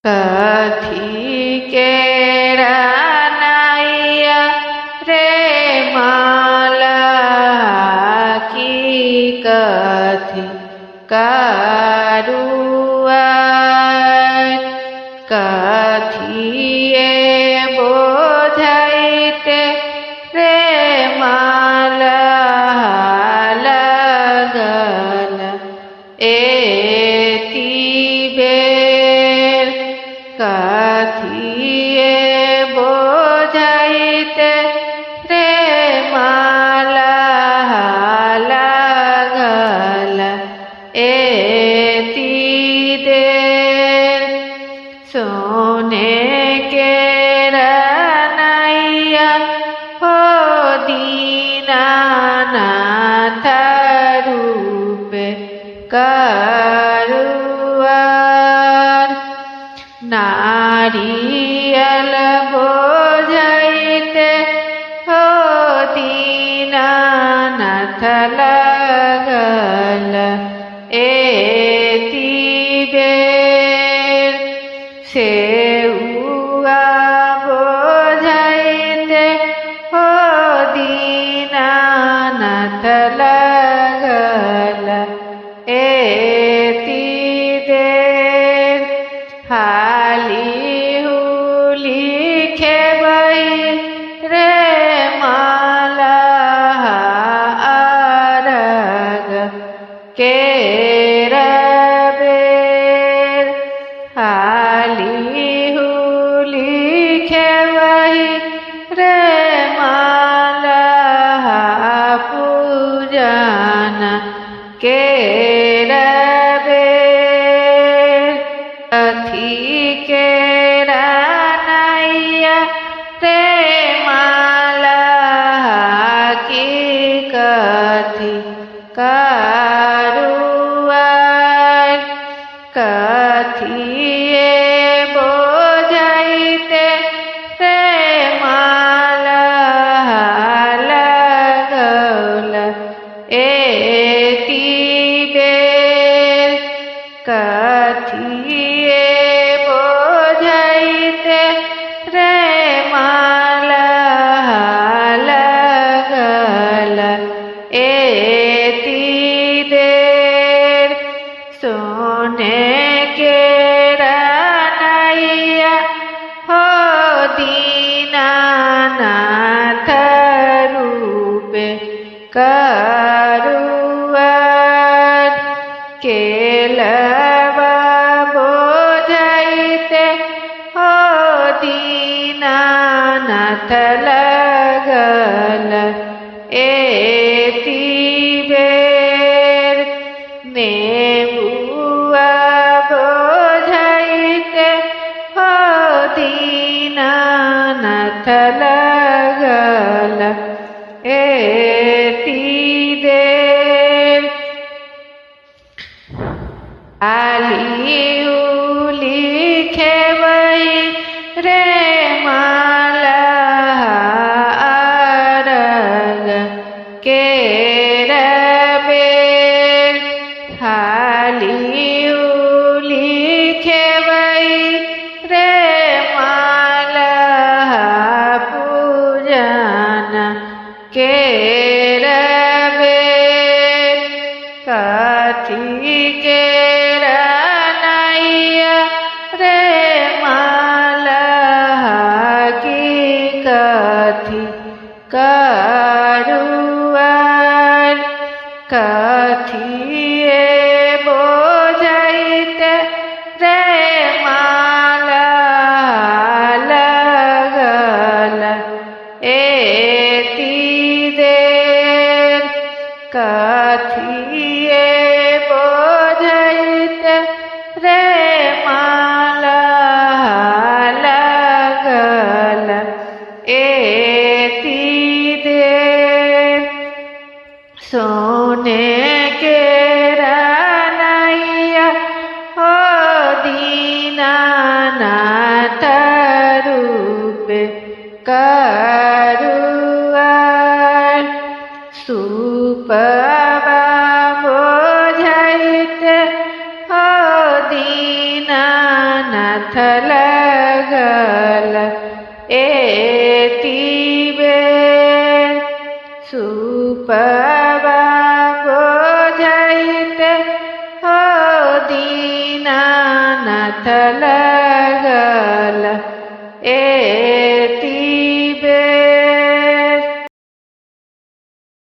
कथी केरा नैया रे माला की कथी करुआ कथिए बोझैते रे माला लगल एती बेर कथिए बोझैते रे माला लगल एती देर सोने के रनैया हो दीनानाथ रूप करुआर नारियल बोझैते हो दीनानाथ लगल एती बेर सेउआ बोझैते हो दीनानाथ लगल एती देर हाली हुली खेबै रे माला अरग केर बेर हाली हुली खेबै रे माला पूजन केर बेर कथी केरा नैया रे माला की कथी करुआर कथिए बोझैते रे माला लगल एती बेर कथिए बोझैते रे माला लगल एती देर सोने के रनैया हो दीनानाथ रूप करुआर केलवा बोझैते हो दीनानाथ लगल एती बेर नेबुआ बोझैते हो दीनानाथ लगल एती देर हाली हुली खेबै रे माला अरग केर बेर हाली हुली खेबै रे माला पूजन केर बेर कथी केरा नैया रे माला की कथी करुआर कथिए बोझैते रे माला लगल एती देर कथिए बोझैते रे माला लगल एती देर सोने के रनैया हो दीनानाथ रूप करुआर सुपवा बोझैते हो दीनानाथ लगल एतिबे सुपवा बोझैते हो दीनानाथ